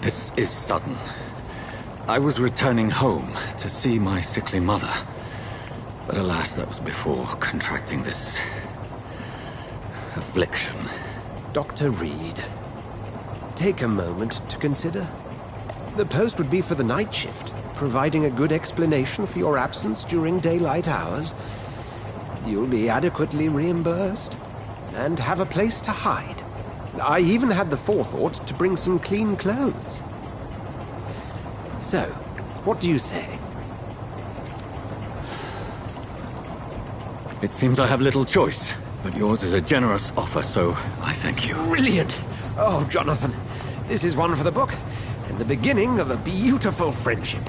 [SPEAKER 6] This is sudden. I was returning home to see my sickly mother. But alas, that was before contracting this... affliction.
[SPEAKER 13] Dr. Reed, take a moment to consider. The post would be for the night shift, providing a good explanation for your absence during daylight hours. You'll be adequately reimbursed, and have a place to hide. I even had the forethought to bring some clean clothes. So, what do you say?
[SPEAKER 6] It seems I have little choice, but yours is a generous offer, so I thank you.
[SPEAKER 13] Brilliant! Oh, Jonathan, this is one for the book, and the beginning of a beautiful friendship.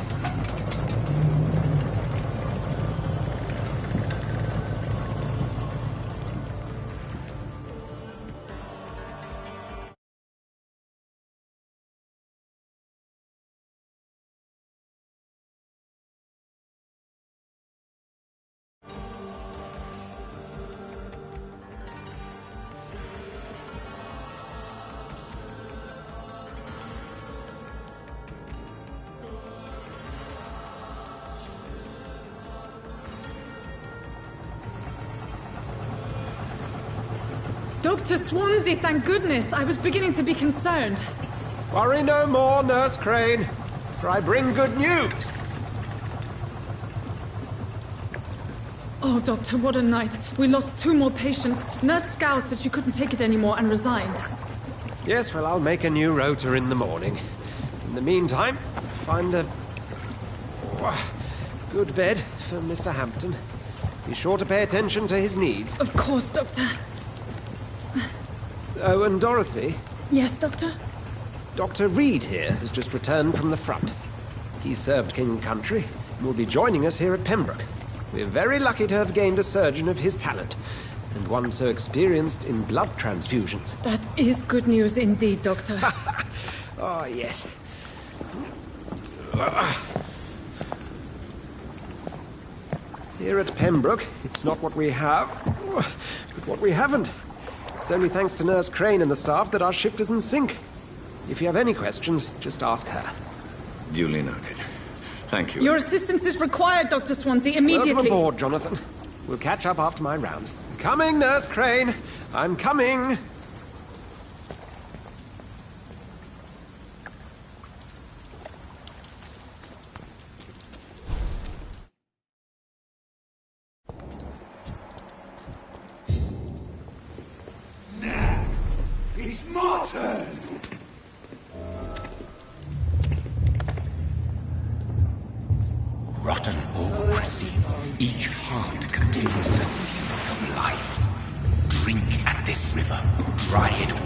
[SPEAKER 17] Dr. Swansea, thank goodness. I was beginning to be concerned.
[SPEAKER 13] Worry no more, Nurse Crane, for I bring good news.
[SPEAKER 17] Oh, Doctor, what a night. We lost 2 more patients. Nurse Scow said she couldn't take it anymore and resigned.
[SPEAKER 13] Yes, well, I'll make a new rota in the morning. In the meantime, find a... good bed for Mr. Hampton. Be sure to pay attention to his needs.
[SPEAKER 17] Of course, Doctor.
[SPEAKER 13] Oh, and Dorothy?
[SPEAKER 17] Yes, Doctor?
[SPEAKER 13] Dr. Reed here has just returned from the front. He served King and Country and will be joining us here at Pembroke. We're very lucky to have gained a surgeon of his talent, and one so experienced in blood transfusions.
[SPEAKER 17] That is good news indeed, Doctor.
[SPEAKER 13] Oh, yes. Here at Pembroke, it's not what we have, but what we haven't. It's only thanks to Nurse Crane and the staff that our ship doesn't sink. If you have any questions, just ask her.
[SPEAKER 6] Duly noted. Thank you.
[SPEAKER 17] Your assistance is required, Dr. Swansea, immediately.
[SPEAKER 13] Welcome aboard, Jonathan. We'll catch up after my rounds. Coming, Nurse Crane. I'm coming.
[SPEAKER 7] Now, it's my turn.
[SPEAKER 2] Rotten or pristine, each heart contains the seeds of life. Drink at this river, dry it all.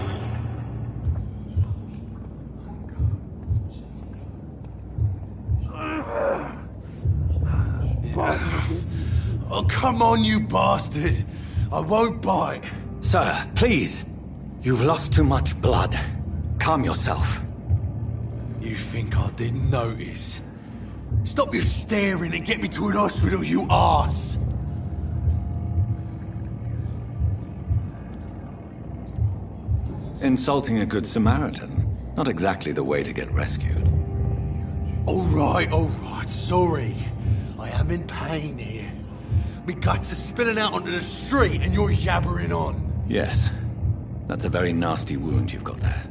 [SPEAKER 8] Oh, come on, you bastard! I won't bite.
[SPEAKER 6] Sir, please. You've lost too much blood. Calm yourself.
[SPEAKER 8] You think I didn't notice? Stop your staring and get me to an hospital, you arse!
[SPEAKER 6] Insulting a good Samaritan. Not exactly the way to get rescued.
[SPEAKER 8] All right, sorry. I am in pain here. Me guts are spilling out onto the street and you're yabbering on.
[SPEAKER 6] Yes. That's a very nasty wound you've got there.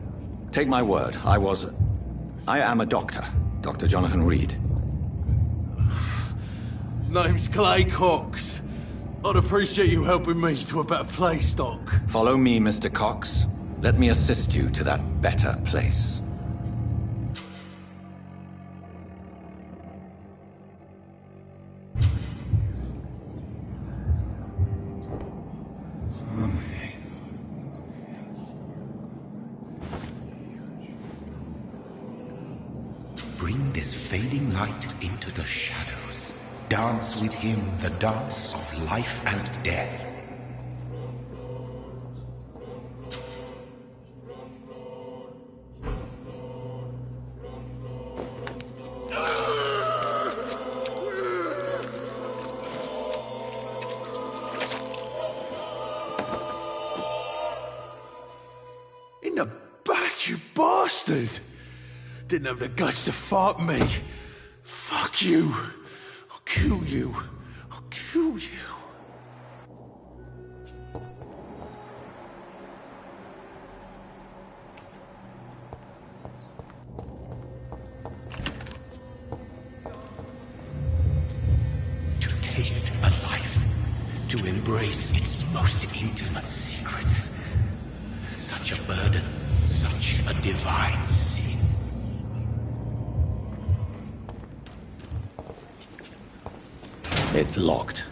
[SPEAKER 6] Take my word, I am a doctor. Dr. Jonathan Reed.
[SPEAKER 8] Name's Clay Cox. I'd appreciate you helping me to a better place, Doc.
[SPEAKER 6] Follow me, Mr. Cox. Let me assist you to that better place.
[SPEAKER 2] Bring this fading light into the shadows. Dance with him the dance of life and death.
[SPEAKER 8] In the back, you bastard! Didn't have the guts to fight me. Fuck you. I'll kill you. I'll kill you.
[SPEAKER 2] To taste a life. To embrace its most intimate secrets. Such a burden. Such a divine sin.
[SPEAKER 6] It's locked.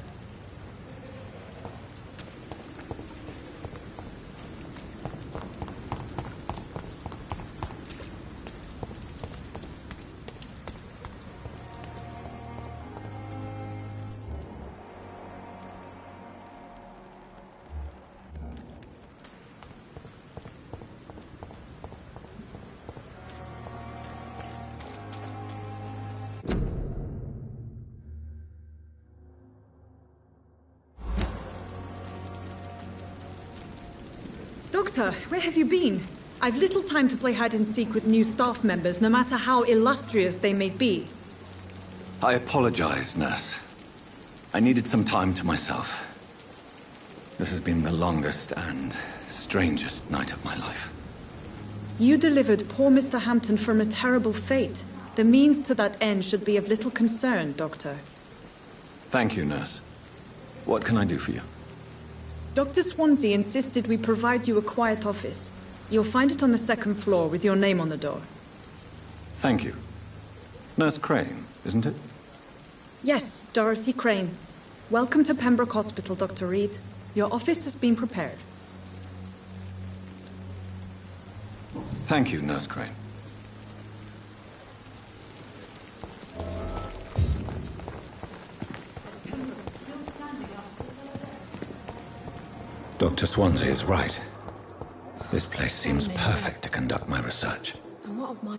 [SPEAKER 17] Doctor, where have you been? I've little time to play hide and seek with new staff members, no matter how illustrious they may be.
[SPEAKER 6] I apologize, nurse. I needed some time to myself. This has been the longest and strangest night of my life.
[SPEAKER 17] You delivered poor Mr. Hampton from a terrible fate. The means to that end should be of little concern, Doctor.
[SPEAKER 6] Thank you, nurse. What can I do for you?
[SPEAKER 17] Dr. Swansea insisted we provide you a quiet office. You'll find it on the second floor with your name on the door.
[SPEAKER 6] Thank you. Nurse Crane, isn't it?
[SPEAKER 17] Yes, Dorothy Crane. Welcome to Pembroke Hospital, Dr. Reed. Your office has been prepared.
[SPEAKER 6] Thank you, Nurse Crane. Dr. Swansea is right. This place seems perfect to conduct my research.
[SPEAKER 5] And what of my...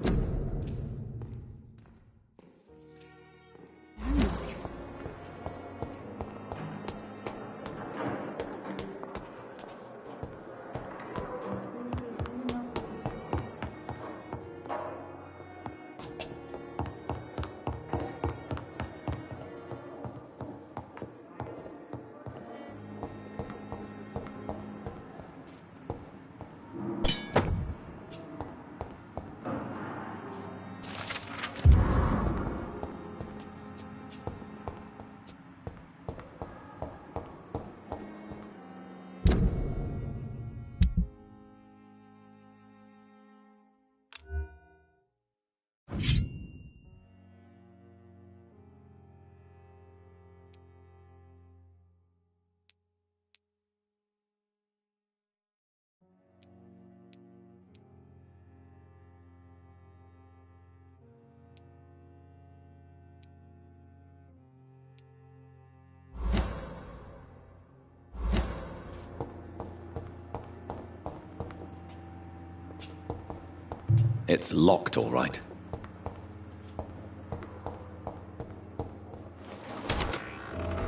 [SPEAKER 6] It's locked, all right.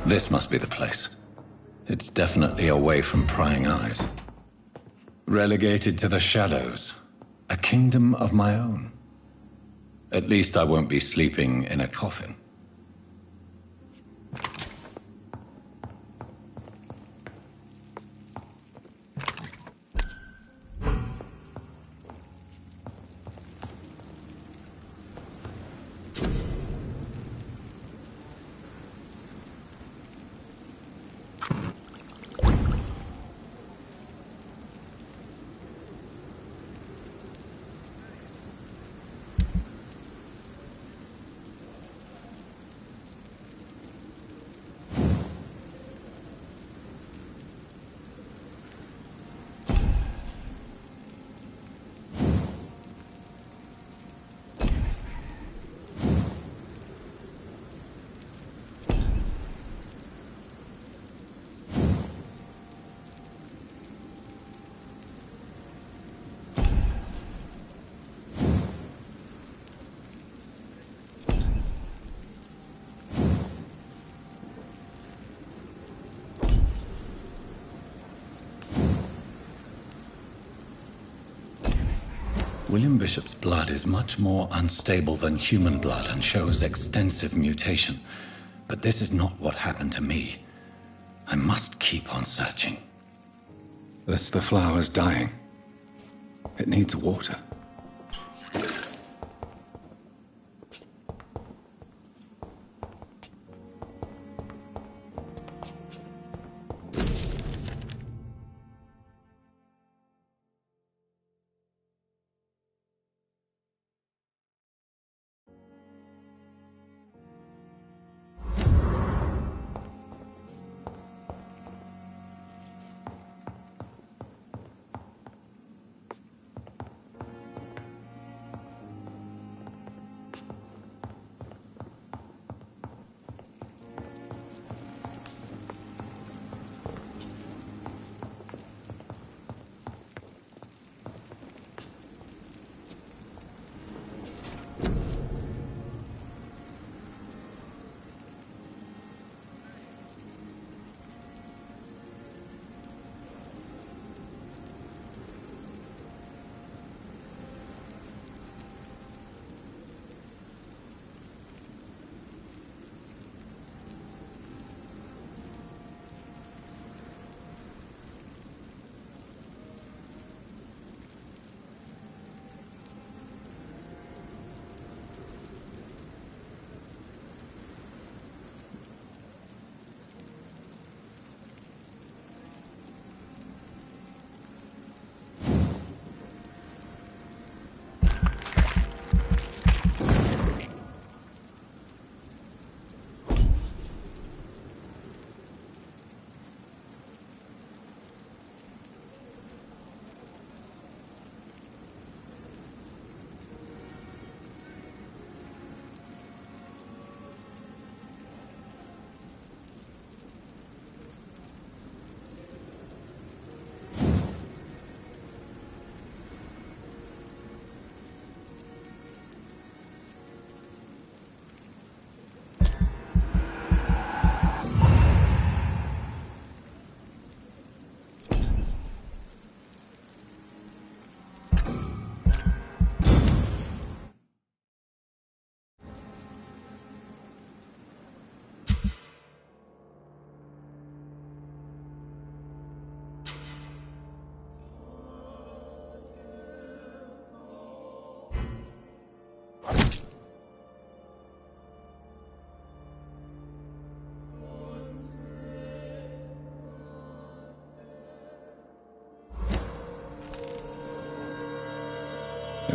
[SPEAKER 6] This must be the place. It's definitely away from prying eyes. Relegated to the shadows. A kingdom of my own. At least I won't be sleeping in a coffin. William Bishop's blood is much more unstable than human blood and shows extensive mutation. But this is not what happened to me. I must keep on searching. The flower's dying. It needs water.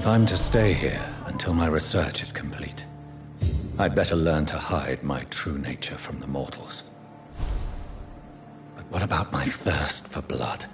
[SPEAKER 6] If I'm to stay here until my research is complete, I'd better learn to hide my true nature from the mortals. But what about my thirst for blood?